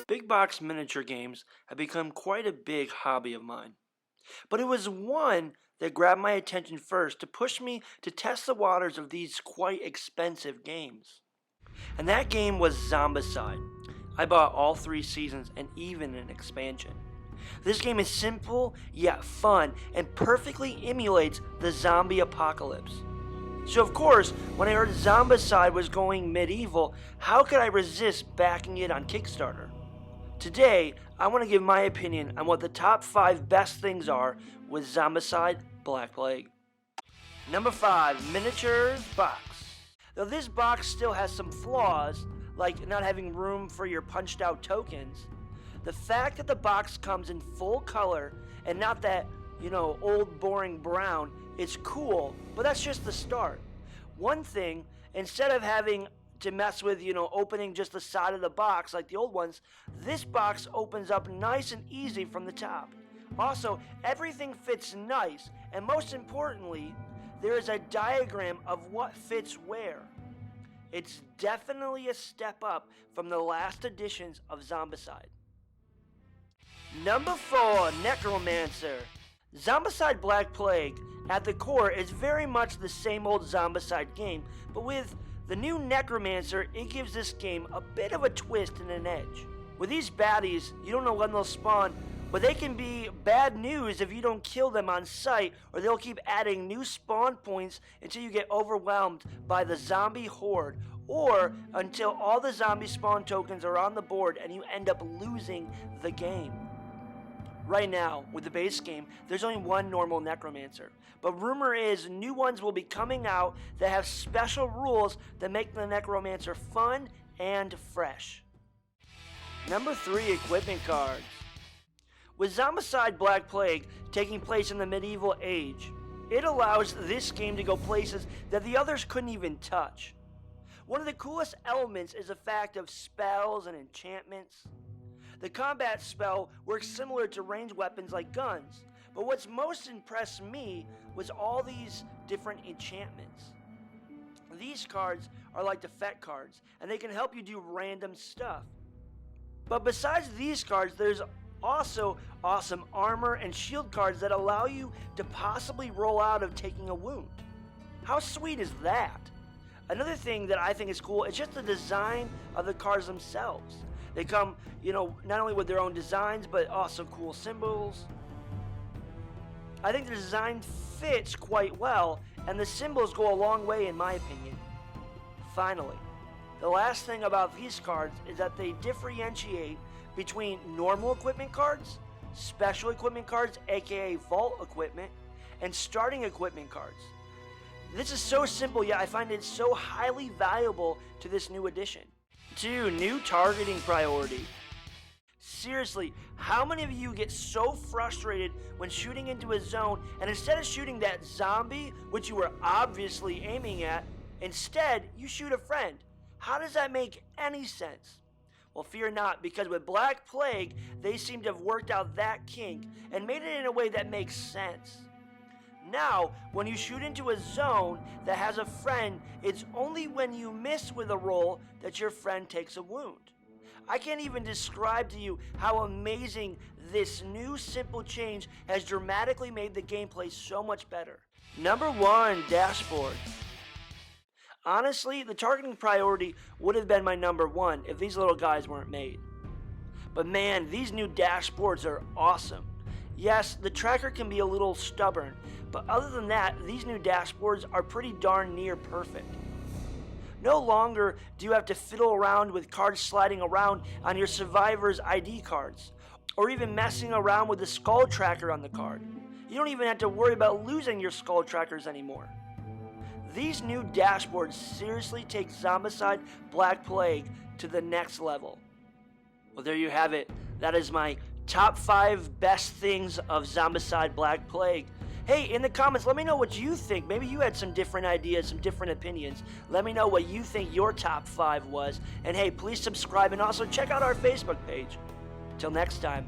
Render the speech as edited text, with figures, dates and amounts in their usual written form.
Big box miniature games have become quite a big hobby of mine. But it was one that grabbed my attention first to push me to test the waters of these quite expensive games. And that game was Zombicide. I bought all 3 seasons and even an expansion. This game is simple yet fun and perfectly emulates the zombie apocalypse. So of course, when I heard Zombicide was going medieval, how could I resist backing it on Kickstarter? Today, I want to give my opinion on what the top 5 best things are with Zombicide Black Plague. Number 5, Miniatures Box. Though this box still has some flaws, like not having room for your punched out tokens, the fact that the box comes in full color and not that, old boring brown, is cool, but that's just the start. One thing, instead of having to mess with, opening just the side of the box like the old ones, this box opens up nice and easy from the top. Also, everything fits nice, and most importantly, there is a diagram of what fits where. It's definitely a step up from the last editions of Zombicide. Number 4, Necromancer. Zombicide Black Plague, at the core, is very much the same old Zombicide game, but with the new Necromancer, it gives this game a bit of a twist and an edge. With these baddies, you don't know when they'll spawn, but they can be bad news if you don't kill them on sight, or they'll keep adding new spawn points until you get overwhelmed by the zombie horde, or until all the zombie spawn tokens are on the board and you end up losing the game. Right now, with the base game, there's only one normal Necromancer, but rumor is new ones will be coming out that have special rules that make the Necromancer fun and fresh. Number 3, Equipment Cards. With Zombicide Black Plague taking place in the medieval age, it allows this game to go places that the others couldn't even touch. One of the coolest elements is the fact of spells and enchantments. The combat spell works similar to ranged weapons like guns, but what's most impressed me was all these different enchantments. These cards are like defect cards, and they can help you do random stuff. But besides these cards, there's also awesome armor and shield cards that allow you to possibly roll out of taking a wound. How sweet is that? Another thing that I think is cool is just the design of the cards themselves. They come, not only with their own designs, but also cool symbols. I think the design fits quite well, and the symbols go a long way in my opinion. Finally, the last thing about these cards is that they differentiate between normal equipment cards, special equipment cards, aka vault equipment, and starting equipment cards. This is so simple, yet I find it so highly valuable to this new edition. 2, New targeting priority. Seriously, how many of you get so frustrated when shooting into a zone and instead of shooting that zombie, which you were obviously aiming at, instead you shoot a friend? How does that make any sense? Well, fear not, because with Black Plague, they seem to have worked out that kink and made it in a way that makes sense. Now, when you shoot into a zone that has a friend, it's only when you miss with a roll that your friend takes a wound. I can't even describe to you how amazing this new simple change has dramatically made the gameplay so much better. Number 1, Dashboard. Honestly, the targeting priority would have been my number 1 if these little guys weren't made. But man, these new dashboards are awesome. Yes, the tracker can be a little stubborn, but other than that, these new dashboards are pretty darn near perfect. No longer do you have to fiddle around with cards sliding around on your survivor's ID cards, or even messing around with the skull tracker on the card. You don't even have to worry about losing your skull trackers anymore. These new dashboards seriously take Zombicide Black Plague to the next level. Well, there you have it. That is my top 5 best things of Zombicide Black Plague. Hey, in the comments, let me know what you think. Maybe you had some different ideas, some different opinions. Let me know what you think your top 5 was. And hey, please subscribe and also check out our Facebook page. Till next time.